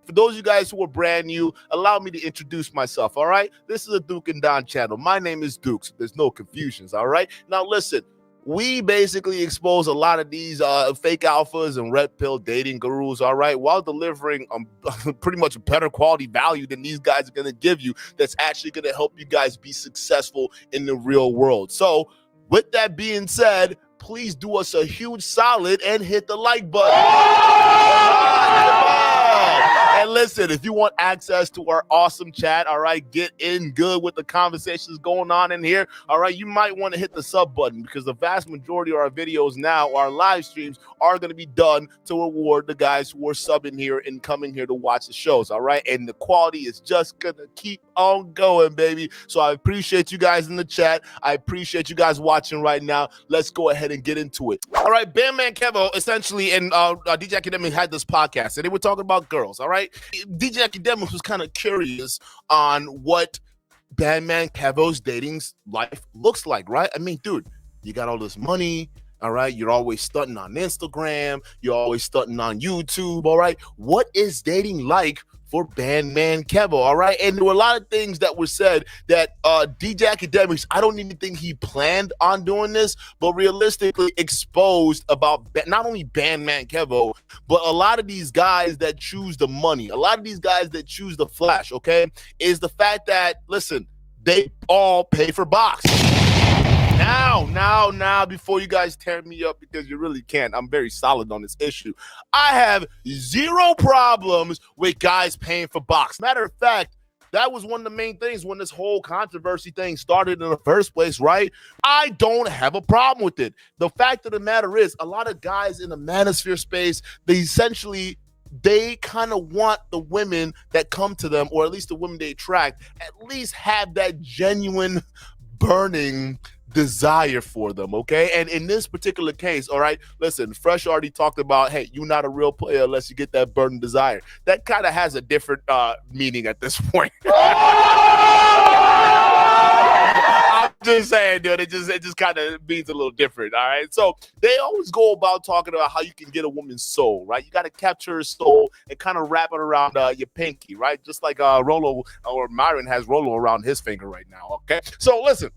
For those of you guys who are brand new, allow me to introduce myself, all right? This is a Duke and Don channel. My name is Duke, so there's no confusions, all right? Now, listen. We basically expose a lot of these fake alphas and red pill dating gurus, all right, while delivering pretty much a better quality value than these guys are going to give you that's actually going to help you guys be successful in the real world. So with that being said, please do us a huge solid and hit the like button. Come on. And listen, if you want access to our awesome chat, all right, get in good with the conversations going on in here, all right, you might want to hit the sub button because the vast majority of our videos now, our live streams, are going to be done to reward the guys who are subbing here and coming here to watch the shows, all right? And the quality is just going to keep on going, baby. So I appreciate you guys in the chat. I appreciate you guys watching right now. Let's go ahead and get into it. All right, Bandman Kevo, essentially, and DJ Academic had this podcast, and they were talking about girls, all right? DJ Academic was kind of curious on what Bandman Kevo's dating life looks like, right? I mean, dude, you got all this money, all right? You're always stunting on Instagram. You're always stunting on YouTube, all right? What is dating like for Bandman Kevo, all right? And there were a lot of things that were said that DJ Academics, I don't even think he planned on doing this, but realistically exposed about not only Bandman Kevo, but a lot of these guys that choose the money, a lot of these guys that choose the flash, okay, is the fact that, listen, they all pay for box. Now, before you guys tear me up, because you really can't, I'm very solid on this issue. I have zero problems with guys paying for box. Matter of fact, that was one of the main things when this whole controversy thing started in the first place, right? I don't have a problem with it. The fact of the matter is, a lot of guys in the manosphere space, they kind of want the women that come to them, or at least the women they attract, at least have that genuine burning desire for them, okay? And in this particular case, all right, listen, Fresh already talked about, hey, you're not a real player unless you get that burning desire. That kind of has a different meaning at this point. I'm just saying, dude, it just kind of means a little different, all right? So they always go about talking about how you can get a woman's soul, right? You got to capture her soul and kind of wrap it around your pinky, right? Just like Rolo or Myron has Rolo around his finger right now, okay? So listen,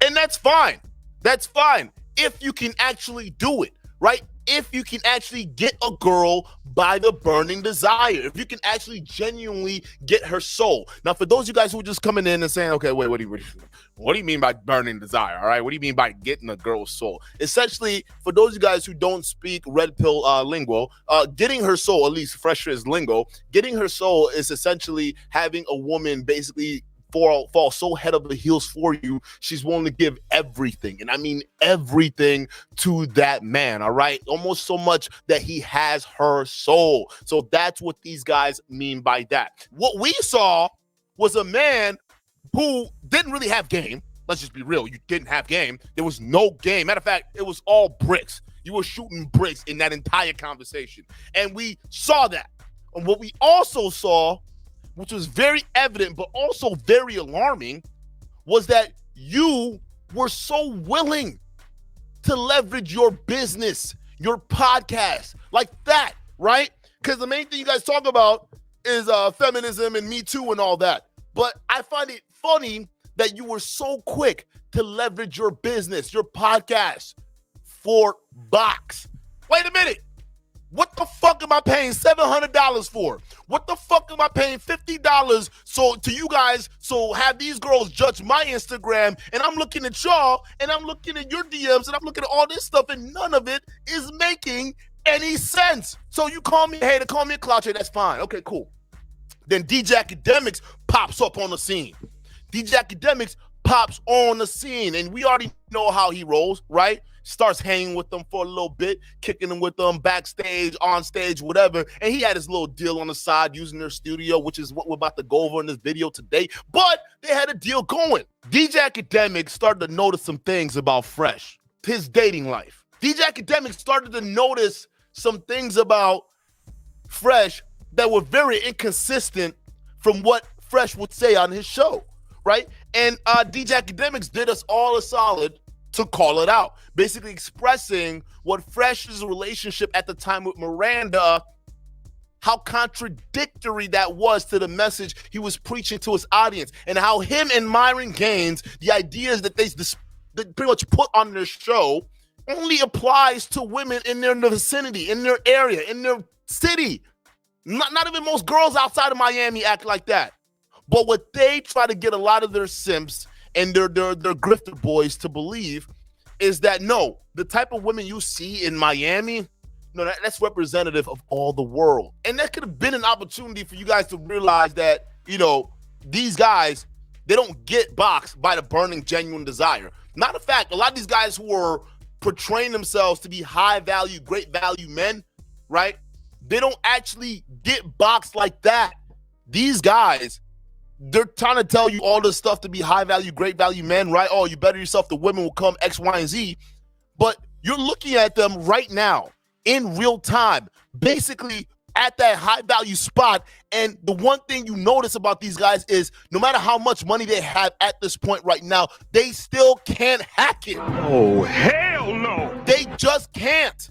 and that's fine. That's fine if you can actually do it, right? If you can actually get a girl by the burning desire, if you can actually genuinely get her soul. Now, for those of you guys who are just coming in and saying, okay, wait, what do you mean by burning desire, all right? What do you mean by getting a girl's soul? Essentially, for those of you guys who don't speak red pill lingo, getting her soul, at least Fresh's lingo, getting her soul is essentially having a woman basically fall so head over heels for you, she's willing to give everything, and I mean everything, to that man, all right? Almost so much that he has her soul. So that's what these guys mean by that. What we saw was a man who didn't really have game. Let's just be real. You didn't have game. There was no game. Matter of fact, it was all bricks. You were shooting bricks in that entire conversation. And we saw that. And what we also saw, which was very evident, but also very alarming, was that you were so willing to leverage your business, your podcast, like that, right? Because the main thing you guys talk about is feminism and Me Too and all that. But I find it funny that you were so quick to leverage your business, your podcast, for box. Wait a minute. What the fuck am I paying $700 for? What the fuck am I paying $50 so to you guys, so have these girls judge my Instagram, and I'm looking at y'all, and I'm looking at your DMs, and I'm looking at all this stuff, and none of it is making any sense. So you call me a hater, call me a cloucher, that's fine. Okay, cool. Then DJ Academics pops up on the scene. DJ Academics pops on the scene, and we already know how he rolls, right? Starts hanging with them for a little bit, kicking them with them backstage, on stage, whatever. And he had his little deal on the side using their studio, which is what we're about to go over in this video today. But they had a deal going. DJ Academic started to notice some things about Fresh, his dating life. DJ Academic started to notice some things about Fresh that were very inconsistent from what Fresh would say on his show, right? And DJ Academics did us all a solid to call it out, basically expressing what Fresh's relationship at the time with Miranda how contradictory that was to the message he was preaching to his audience, and how him and Myron Gaines, the ideas that they pretty much put on their show, only applies to women in their vicinity, in their area, in their city. Not even most girls outside of Miami act like that. But what they try to get a lot of their simps and their grifter boys to believe is that, no, the type of women you see in Miami, no, that's representative of all the world. And that could have been an opportunity for you guys to realize that, these guys, they don't get boxed by the burning, genuine desire. Matter of fact, a lot of these guys who are portraying themselves to be high value, great value men, right? They don't actually get boxed like that. These guys, they're trying to tell you all this stuff to be high value, great value men, right? Oh, you better yourself, the women will come X, Y, and Z. But you're looking at them right now in real time, basically at that high value spot. And the one thing you notice about these guys is no matter how much money they have at this point right now, they still can't hack it. Oh, hell no. They just can't.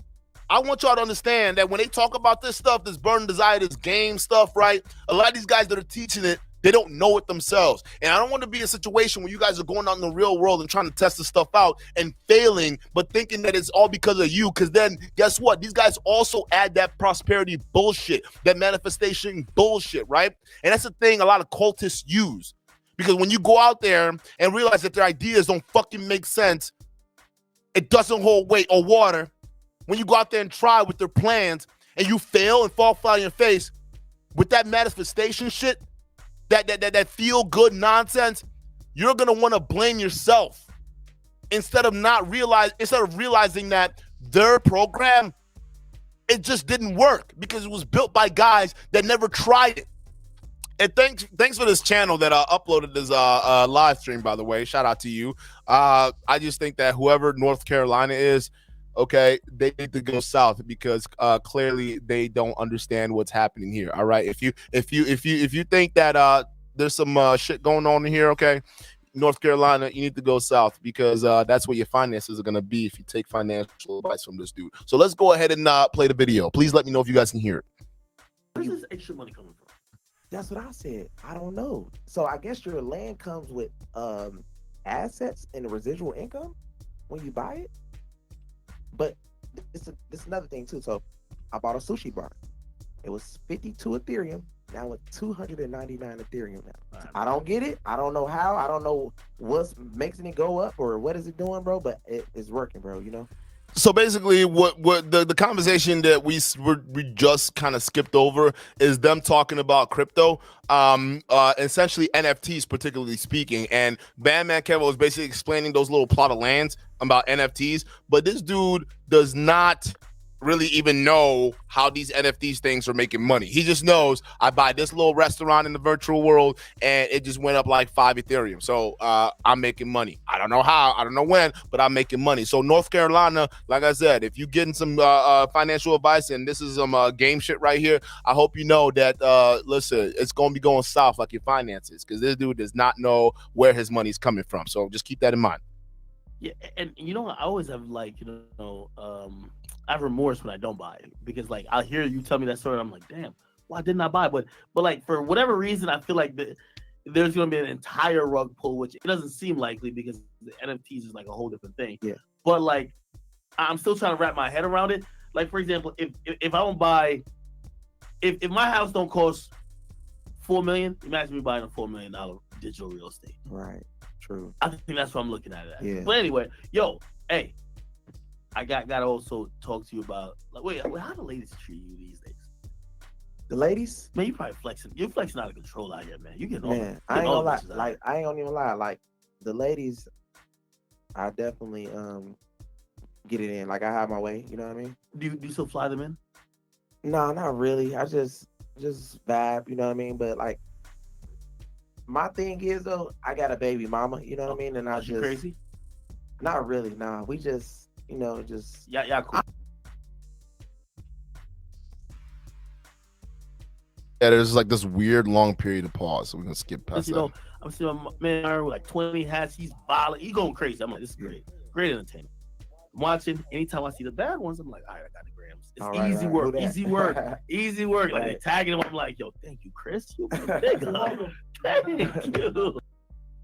I want y'all to understand that when they talk about this stuff, this burning desire, this game stuff, right? A lot of these guys that are teaching it, they don't know it themselves. And I don't want to be in a situation where you guys are going out in the real world and trying to test this stuff out and failing, but thinking that it's all because of you. Because then guess what? These guys also add that prosperity bullshit, that manifestation bullshit, right? And that's the thing a lot of cultists use. Because when you go out there and realize that their ideas don't fucking make sense, it doesn't hold weight or water. When you go out there and try with their plans and you fail and fall flat on your face with that manifestation shit, that feel good nonsense, you're gonna want to blame yourself instead of realizing that their program, it just didn't work because it was built by guys that never tried it. And thanks for this channel that uploaded this live stream, by the way. Shout out to you. I just think that whoever North Carolina is, okay, they need to go south because clearly they don't understand what's happening here. All right, if you think that there's some shit going on here, okay, North Carolina, you need to go south because that's where your finances are gonna be if you take financial advice from this dude. So let's go ahead and play the video. Please let me know if you guys can hear it. Where's this extra money coming from? That's what I said. I don't know. So I guess your land comes with assets and the residual income when you buy it. But this is another thing too. So I bought a sushi bar. It was 52 Ethereum. Now it's 299 Ethereum now. I don't get it. I don't know how. I don't know what's making it go up or what is it doing, bro. But it's working, bro. So basically, what the conversation that we just kind of skipped over is them talking about crypto, essentially NFTs, particularly speaking. And Bandman Kevo is basically explaining those little plot of lands about NFTs, but this dude does not really even know how these NFTs things are making money. He just knows I buy this little restaurant in the virtual world and it just went up like 5 Ethereum. So I'm making money. I don't know how, I don't know when, but I'm making money. So North Carolina, like I said, if you're getting some financial advice and this is some game shit right here, I hope you know that, listen, it's going to be going south like your finances because this dude does not know where his money's coming from. So just keep that in mind. Yeah, and I always have I have remorse when I don't buy it because I'll hear you tell me that story and I'm like, damn, why didn't I buy it? But like for whatever reason, I feel like there's going to be an entire rug pull, which it doesn't seem likely because the NFTs is like a whole different thing. Yeah. But I'm still trying to wrap my head around it. Like for example, if I don't buy, if my house don't cost $4 million, imagine me buying a $4 million digital real estate. Right. True. I think that's what I'm looking at it as. Yeah. But anyway, hey, I got to also talk to you about how the ladies treat you these days. The ladies? Man, you probably flexing. You're flexing out of control out here, man. You getting all. Man, I ain't gonna lie. I ain't gonna even lie. Like the ladies, I definitely get it in. Like I have my way. You know what I mean? Do you still fly them in? No, not really. I just vibe. You know what I mean? But like. My thing is though, I got a baby mama, you know what I mean, and I just crazy. Not really, nah. We just, yeah, cool. Yeah, there's like this weird long period of pause, so we're gonna skip past that. I'm seeing my man with like 20 hats. He's violent. He's going crazy. I'm like, this is great, great entertainment. I'm watching. Anytime I see the bad ones, I'm like, all right, I got the grams. It's All right, easy right, work, do that. easy work, easy work. Like they Right. tagging them. I'm like, yo, thank you, Chris. You my nigga. Thank you.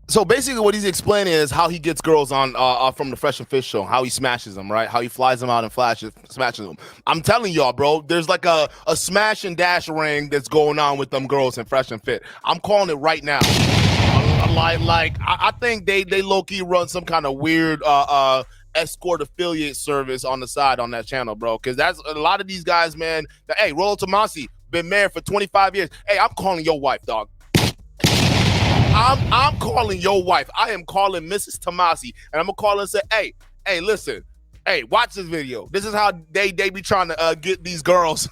So basically, what he's explaining is how he gets girls on from the Fresh and Fit show, how he smashes them, right? How he flies them out and smashes them. I'm telling y'all, bro, there's like a smash and dash ring that's going on with them girls in Fresh and Fit. I'm calling it right now. I think they low key run some kind of weird escort affiliate service on the side on that channel, bro. Because that's a lot of these guys, man. Hey, Rollo Tomasi been married for 25 years. Hey, I'm calling your wife, dog. I'm calling your wife. I am calling Mrs. Tomasi, and I'm gonna call her and say, hey, listen, hey, watch this video. This is how they be trying to get these girls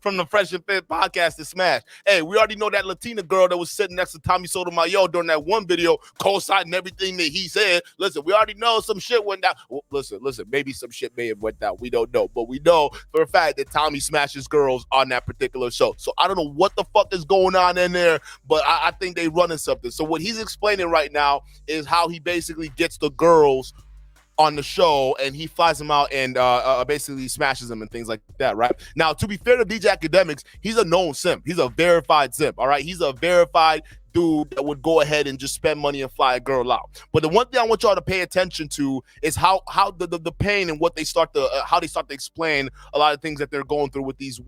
from the Fresh and Fit podcast to smash. Hey, we already know that Latina girl that was sitting next to Tommy Sotomayor during that one video, co-signing everything that he said. Listen, we already know some shit went down. Well, listen, maybe some shit may have went down. We don't know, but we know for a fact that Tommy smashes girls on that particular show. So I don't know what the fuck is going on in there, but I think they running something. So what he's explaining right now is how he basically gets the girls on the show, and he flies them out and basically smashes them and things like that, right? Now, to be fair to DJ Academics, he's a known simp. He's a verified simp, all right? He's a verified dude that would go ahead and just spend money and fly a girl out. But the one thing I want y'all to pay attention to is how the pain and what they start to how they start to explain a lot of things that they're going through with these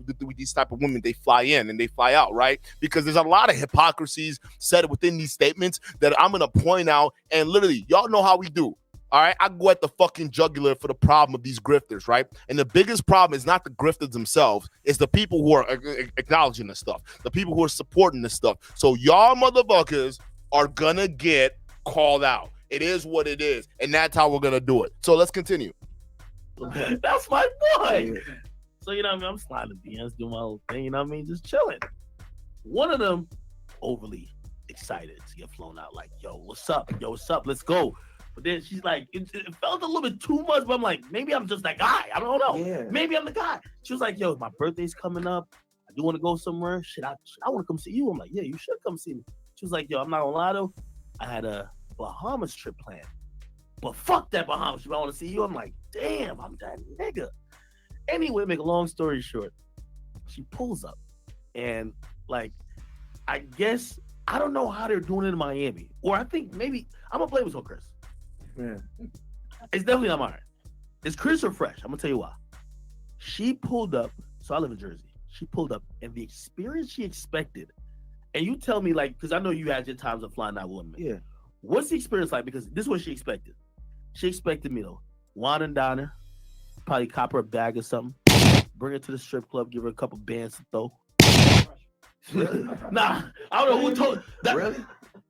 type of women. They fly in and they fly out, right? Because there's a lot of hypocrisies said within these statements that I'm gonna point out, and literally, y'all know how we do. All right, I go at the fucking jugular for the problem of these grifters, right? And the biggest problem is not the grifters themselves. It's the people who are acknowledging this stuff, the people who are supporting this stuff. So y'all motherfuckers are gonna get called out. It is what it is, and that's how we're gonna do it. So let's continue. That's my boy. So, you know what I mean? I'm sliding the DMs, doing my whole thing, you know what I mean? Just chilling. One of them overly excited to get flown out, like, yo, what's up? Yo, what's up? Let's go. But then she's like, it felt a little bit too much, but I'm like, maybe I'm just that guy. I don't know. Yeah. Maybe I'm the guy. She was like, yo, my birthday's coming up. I do want to go somewhere. Shit, I want to come see you. I'm like, yeah, you should come see me. She was like, yo, I'm not gonna lie though. I had a Bahamas trip planned. But fuck that Bahamas trip. I want to see you. I'm like, damn, I'm that nigga. Anyway, make a long story short, she pulls up. And like, I guess, I don't know how they're doing it in Miami. Or I think maybe, I'm gonna play with Chris. Yeah. It's definitely not mine. It's Chris or Fresh. I'm gonna tell you why. She pulled up, so I live in Jersey. She pulled up, and the experience she expected, and you tell me, like, because I know you had your times of flying out women. Yeah. What's the experience like? Because this is what she expected. She expected me to wine and dine her, probably cop her a bag or something, bring her to the strip club, give her a couple bands to throw. Nah, I don't know who told that. Really?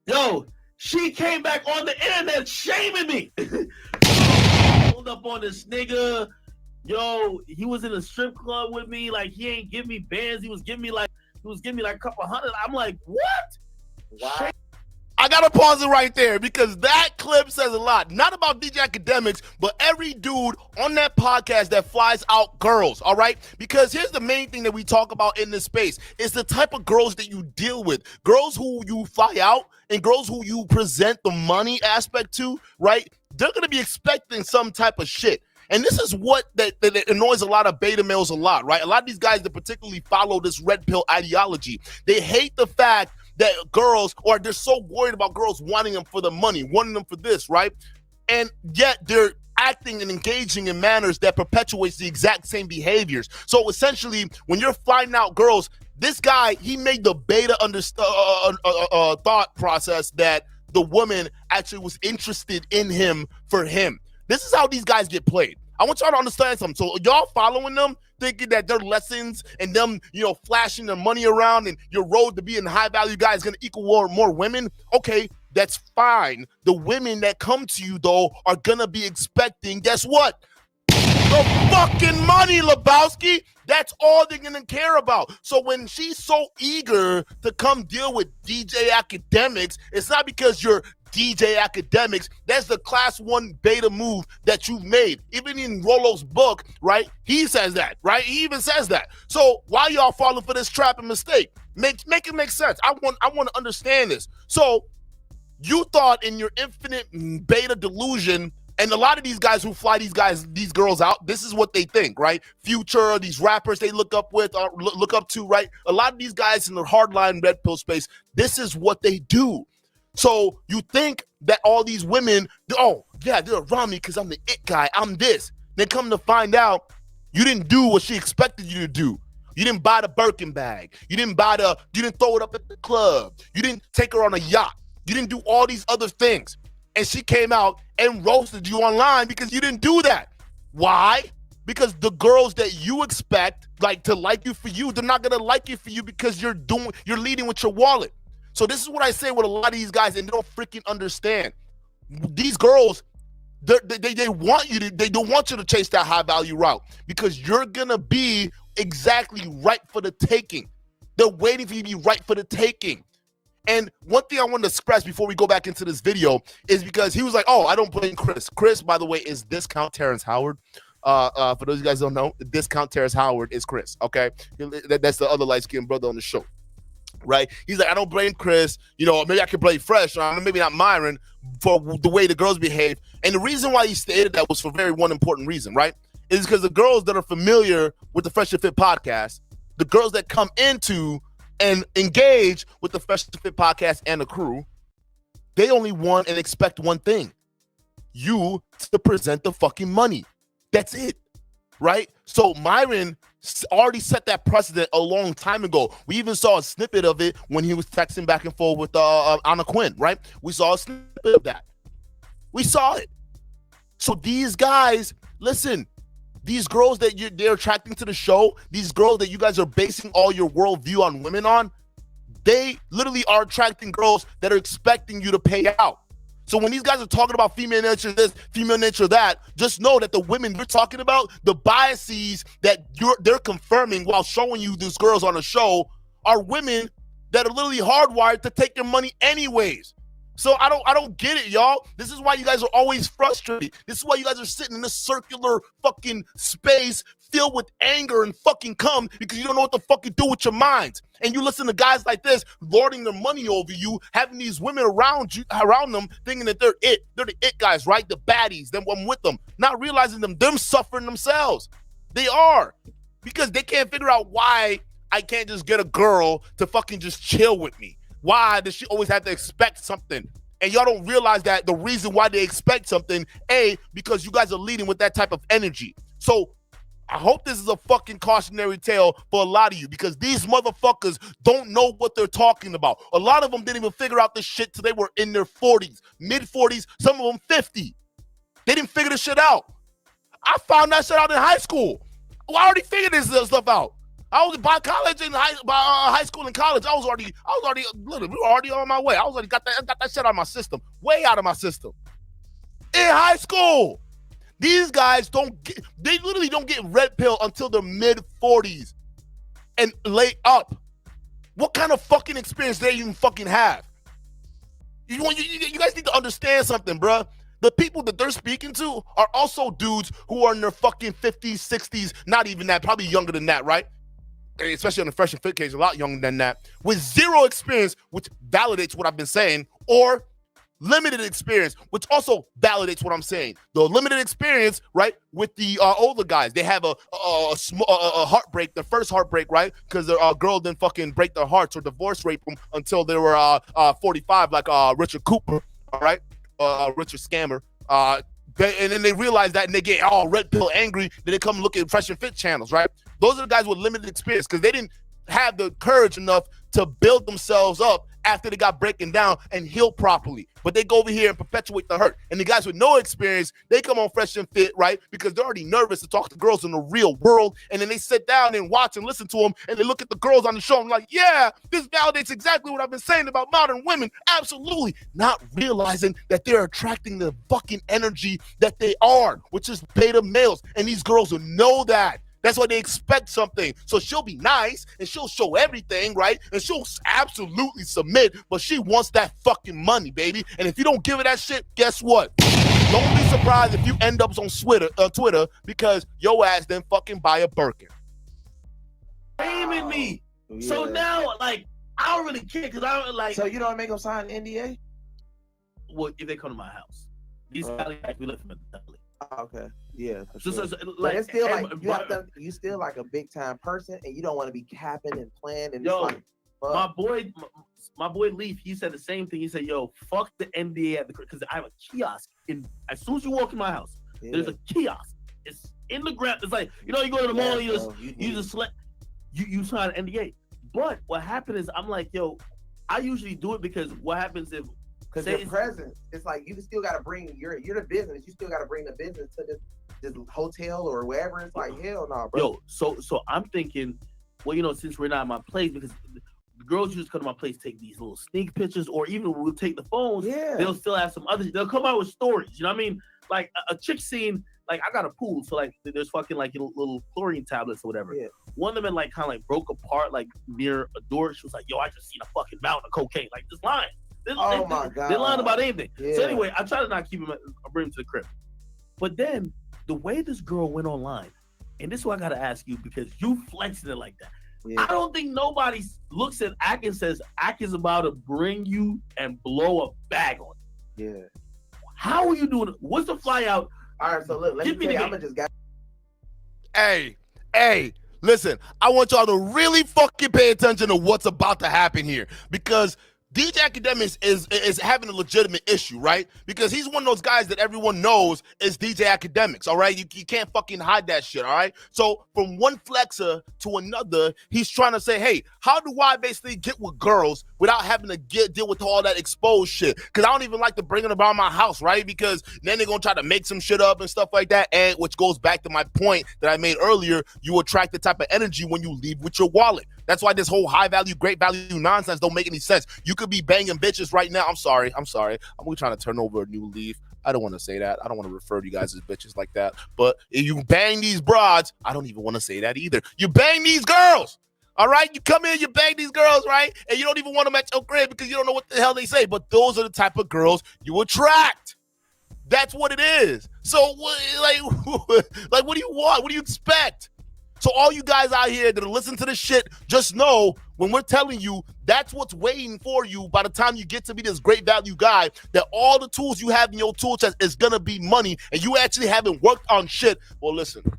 Yo, she came back on the internet shaming me. Pulled up on this nigga. Yo, he was in a strip club with me. Like, he ain't give me bands. He was giving me like a couple hundred. I'm like, what? Wow. I gotta pause it right there because that clip says a lot. Not about DJ Academics, but every dude on that podcast that flies out girls, all right? Because here's the main thing that we talk about in this space. It's the type of girls that you deal with. Girls who you fly out and girls who you present the money aspect to, right? They're gonna be expecting some type of shit. And this is what that annoys a lot of beta males a lot, right? A lot of these guys that particularly follow this red pill ideology, they hate the fact that girls, or they're so worried about girls wanting them for the money, wanting them for this, right? And yet they're acting and engaging in manners that perpetuates the exact same behaviors. So essentially, when you're flying out girls, this guy, he made the beta thought process that the woman actually was interested in him for him. This is how these guys get played. I want y'all to understand something. So y'all following them, thinking that their lessons and them, you know, flashing their money around and your road to being a high-value guy is going to equal more women. Okay, that's fine. The women that come to you, though, are going to be expecting, guess what? The fucking money, Lebowski. That's all they're going to care about. So when she's so eager to come deal with DJ Academics, it's not because you're DJ Academics. That's the class 1 beta move that you've made. Even in Rollo's book, right? He says that, right? He even says that. So why y'all falling for this trap and mistake? Make it make sense. I want to understand this. So you thought in your infinite beta delusion And a lot of these guys who fly these girls out, this is what they think, right? Future, these rappers they look up to, right? A lot of these guys in the hardline red pill space, this is what they do. So you think that all these women, oh yeah, they're around me because I'm the it guy, I'm this. Then come to find out, you didn't do what she expected you to do. You didn't buy the Birkin bag. You didn't throw it up at the club. You didn't take her on a yacht. You didn't do all these other things. And she came out and roasted you online because you didn't do that. Why? Because the girls that you expect to like you for you, they're not gonna like you for you because you're leading with your wallet. So this is what I say with a lot of these guys, and they don't freaking understand. These girls, they want you to, they don't want you to chase that high value route because you're gonna be exactly right for the taking. They're waiting for you to be right for the taking. And one thing I want to express before we go back into this video is because he was like, oh, I don't blame Chris. Chris, by the way, is Discount Terrence Howard. For those of you guys who don't know, Discount Terrence Howard is Chris, okay? That's the other light-skinned brother on the show, right? He's like, I don't blame Chris. Maybe I could blame Fresh, or maybe not Myron, for the way the girls behave. And the reason why he stated that was for one important reason, right? Is because the girls that are familiar with the Fresh and Fit podcast, the girls that come into and engage with the Fresh and Fit podcast and the crew, they only want and expect one thing: you to present the fucking money. That's it, right? So Myron already set that precedent a long time ago. We even saw a snippet of it when he was texting back and forth with Anna Quinn, right? We saw a snippet of that. We saw it. So these guys, listen, these girls that they're attracting to the show, these girls that you guys are basing all your worldview on women on, they literally are attracting girls that are expecting you to pay out. So when these guys are talking about female nature this, female nature that, just know that the women you're talking about, the biases that they're confirming while showing you these girls on the show are women that are literally hardwired to take your money anyways. So I don't get it, y'all. This is why you guys are always frustrated. This is why you guys are sitting in this circular fucking space filled with anger and fucking cum because you don't know what the fuck you do with your minds. And you listen to guys like this lording their money over you, having these women around them, thinking that they're it. They're the it guys, right? The baddies, them I'm with them, not realizing them suffering themselves. They are, because they can't figure out why I can't just get a girl to fucking just chill with me. Why does she always have to expect something? And y'all don't realize that the reason why they expect something, because you guys are leading with that type of energy. So I hope this is a fucking cautionary tale for a lot of you, because these motherfuckers don't know what they're talking about. A lot of them didn't even figure out this shit till they were in their 40s, mid-40s, some of them 50. They didn't figure this shit out. I found that shit out in high school. Well, I already figured this stuff out. I was by college and high school and college. I was already literally, we were already on my way. I was already got that shit out of my system, way out of my system. In high school, these guys they literally don't get red pill until their mid 40s and lay up. What kind of fucking experience do they even fucking have? You guys need to understand something, bruh. The people that they're speaking to are also dudes who are in their fucking 50s, 60s, not even that, probably younger than that, right? Especially on the Fresh and Fit case, a lot younger than that, with zero experience, which validates what I've been saying, or limited experience, which also validates what I'm saying. The limited experience, right, with the older guys, they have a heartbreak, the first heartbreak, right, because their girl didn't fucking break their hearts or divorce rape them until they were 45, like Richard Cooper, all right, Richard Scammer. And then they realize that and they get all red pill angry. Then they come look at Fresh and Fit channels, right? Those are the guys with limited experience because they didn't have the courage enough to build themselves up after they got breaking down and healed properly. But they go over here and perpetuate the hurt. And the guys with no experience, they come on Fresh and Fit, right? Because they're already nervous to talk to girls in the real world. And then they sit down and watch and listen to them. And they look at the girls on the show and like, yeah, this validates exactly what I've been saying about modern women. Absolutely. Not realizing that they're attracting the fucking energy that they are, which is beta males. And these girls will know that. That's why they expect something. So she'll be nice and she'll show everything, right? And she'll absolutely submit, but she wants that fucking money, baby. And if you don't give her that shit, guess what? Don't be surprised if you end up on Twitter because your ass didn't fucking buy a Birkin. Blaming me. Yeah. So now, like, I don't really care because I don't like. So you don't make them sign an NDA? Well, if they come to my house. These Cadillacs we live in Delhi. Okay, yeah, for So, sure. so, But like, it's still like and- you still like a big time person, and you don't want to be capping and playing. And Yo, it's like, my boy Leaf, he said the same thing. He said, "Yo, fuck the NDA at the because I have a kiosk in. As soon as you walk in my house, there's a kiosk. It's in the ground. It's like you go to the mall, you just select, you sign an NDA. But what happened is, I'm like, yo, I usually do it because what happens if because your presence, it's like you still got to bring you're the business. You still got to bring the business to this hotel or wherever. It's like hell no, bro. Yo, so I'm thinking, well, since we're not at my place because. The girls used to come to my place, take these little sneak pictures, or even when we'll take the phones, they'll still have some others. They'll come out with stories. You know what I mean? Like a chick scene, like I got a pool, so like there's fucking like little chlorine tablets or whatever. Yeah. One of them like kind of like broke apart like near a door. She was like, "Yo, I just seen a fucking mountain of cocaine." Like just lying. Oh my god. They're lying about anything. Yeah. So anyway, I try to not keep him. I bring him to the crib. But then the way this girl went online, and this is what I gotta ask you because you flexing it like that. Yeah. I don't think nobody looks at Ak and says Ak is about to bring you and blow a bag on you. Yeah. How are you doing it? What's the fly out? All right, so look, let me tell you, I'm gonna just get. Hey, listen, I want y'all to really fucking pay attention to what's about to happen here because DJ Academics is having a legitimate issue, right? Because he's one of those guys that everyone knows is DJ Academics, all right? You can't fucking hide that shit, all right? So from one flexer to another, he's trying to say, hey, how do I basically get with girls without having to deal with all that exposed shit? Because I don't even like to bring it about my house, right? Because then they're going to try to make some shit up and stuff like that, and which goes back to my point that I made earlier, you attract the type of energy when you leave with your wallet. That's why this whole high value, great value nonsense don't make any sense. You could be banging bitches right now. I'm sorry. I'm trying to turn over a new leaf. I don't want to say that. I don't want to refer to you guys as bitches like that. But if you bang these broads, I don't even want to say that either. You bang these girls. All right? You come in, you bang these girls, right? And you don't even want them at your crib because you don't know what the hell they say. But those are the type of girls you attract. That's what it is. So, like what do you want? What do you expect? So all you guys out here that are listening to this shit, just know when we're telling you that's what's waiting for you by the time you get to be this great value guy, that all the tools you have in your tool chest is going to be money and you actually haven't worked on shit. Well, listen,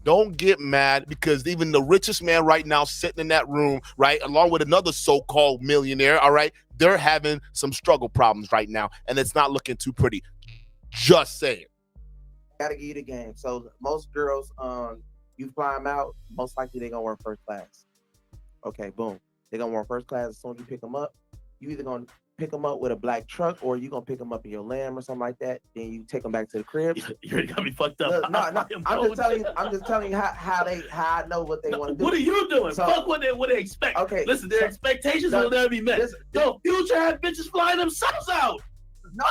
don't get mad because even the richest man right now sitting in that room, right, along with another so-called millionaire, all right, they're having some struggle problems right now and it's not looking too pretty. Just saying. Gotta give you the game. So most girls, you fly them out, most likely they're gonna work first class. Okay, boom. They're gonna work first class as soon as you pick them up. You either gonna pick them up with a black truck or you gonna pick them up in your Lamb or something like that. Then you take them back to the crib. You already got me fucked up. No, I'm just telling you how I know what they want to do. What are you doing? So, fuck what they expect. Okay, listen, their expectations will never be met. Yo, Future had bitches flying themselves out. No,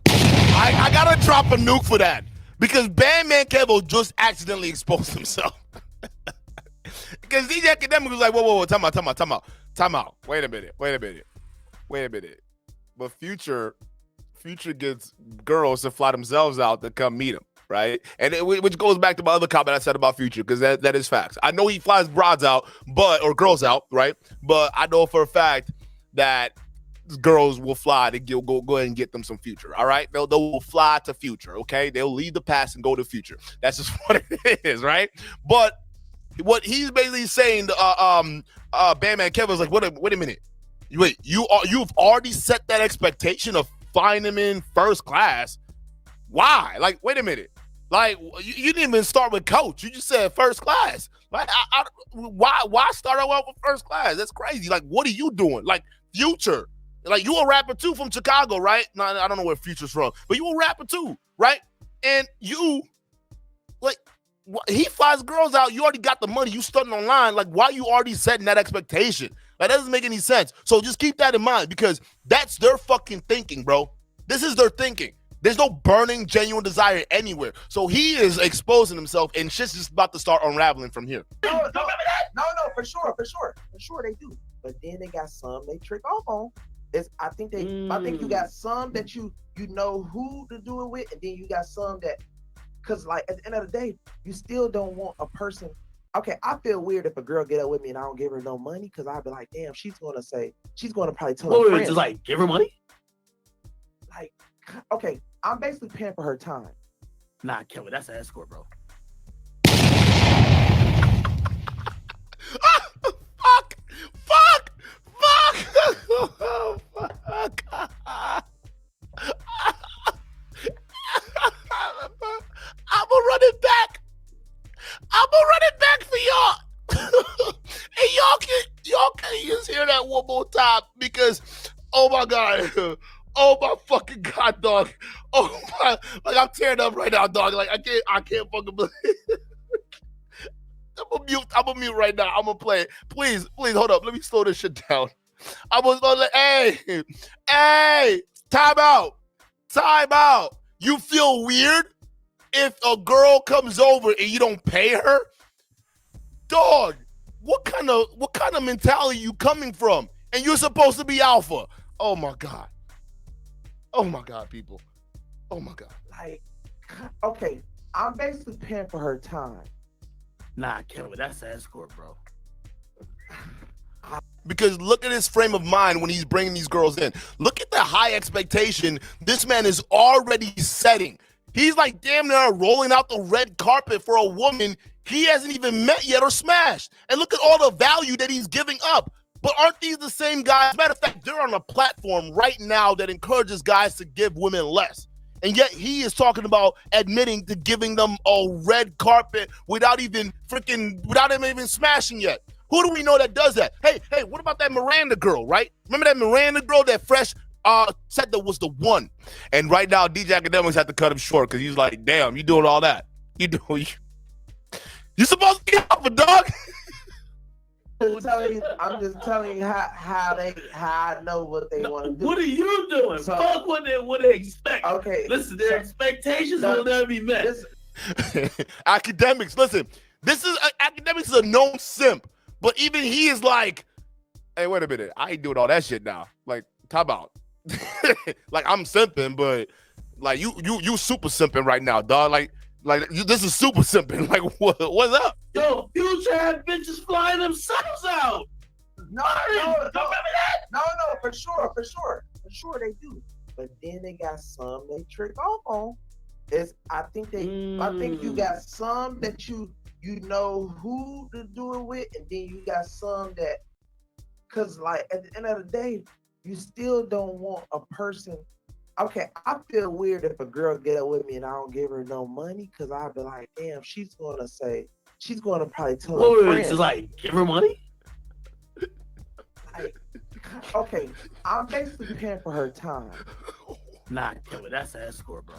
I gotta drop a nuke for that. Because Bandman Kevo just accidentally exposed himself. Because DJ Academic was like, whoa, time out. Wait a minute. But Future gets girls to fly themselves out to come meet him, right? And which goes back to my other comment I said about Future, because that is facts. I know he flies broads out, or girls out, right? But I know for a fact that girls will fly to go ahead and get them some Future. All right, they'll fly to Future. Okay, they'll leave the past and go to Future. That's just what it is, right? But what he's basically saying, Bandman Kevin is like, wait a minute, you've already set that expectation of flying them in first class. Why? Like, wait a minute, like you didn't even start with coach. You just said first class. Like, why start out with first class? That's crazy. Like, what are you doing? Like, Future. Like, you a rapper too from Chicago, right? No, I don't know where Future's from, but you a rapper too, right? And you, like, he flies girls out. You already got the money. You starting online. Like, why you already setting that expectation? That doesn't make any sense. So just keep that in mind because that's their fucking thinking, bro. This is their thinking. There's no burning, genuine desire anywhere. So he is exposing himself, and shit's just about to start unraveling from here. No, for sure they do. But then they got some they trick off on. I think you got some that you know who to do it with, and then you got some that, cause like at the end of the day, you still don't want a person. Okay, I feel weird if a girl get up with me and I don't give her no money, cause I'd be like, damn, she's gonna probably tell her friends. Just like give her money. Like, okay, I'm basically paying for her time. Nah, Kevo, that's an escort, bro. Fuck! Fuck! Fuck! Oh, fuck! I'm gonna run it back. I'm gonna run it back for y'all. And y'all can just hear that one more time because, oh my god, oh my fucking god, dog. Oh my, like I'm tearing up right now, dog. Like I can't fucking believe. I'm gonna mute right now. I'm gonna play it. Please, hold up. Let me slow this shit down. I was gonna hey, time out. You feel weird if a girl comes over and you don't pay her? Dog, what kind of mentality you coming from? And you're supposed to be alpha. Oh my god, people. Oh my god. Like, okay, I'm basically paying for her time. Nah, Kevo, that's an escort, bro. Because look at his frame of mind when he's bringing these girls in. Look at the high expectation this man is already setting. He's like damn near rolling out the red carpet for a woman he hasn't even met yet or smashed. And look at all the value that he's giving up. But aren't these the same guys? Matter of fact, they're on a platform right now that encourages guys to give women less. And yet he is talking about admitting to giving them a red carpet without him even smashing yet. Who do we know that does that? Hey, what about that Miranda girl, right? Remember that Miranda girl that Fresh said that was the one? And right now, DJ Academics had to cut him short because he's like, damn, you doing all that. You supposed to be alpha, dog. I'm just telling you how I know what they want to do. What are you doing? So, fuck what they expect. Okay. Listen, their expectations will never be met. Academics, listen. Academics is a known simp, but even he is like, hey, wait a minute, I ain't doing all that shit now. Like, time out. Like I'm simping, but like you super simping right now, dog. Like this is super simping. Like what's up? Yo, Future had bitches flying themselves out. No, remember that? No, for sure they do. But then they got some they trick off on. I think you got some that you know who to do it with, and then you got some that, cause like at the end of the day, you still don't want a person. Okay, I feel weird if a girl get up with me and I don't give her no money, cause I'll be like, damn, she's gonna probably tell her friends. She's like, give her money? Like, okay, I'm basically paying for her time. Nah, Kevo, that's an escort, bro.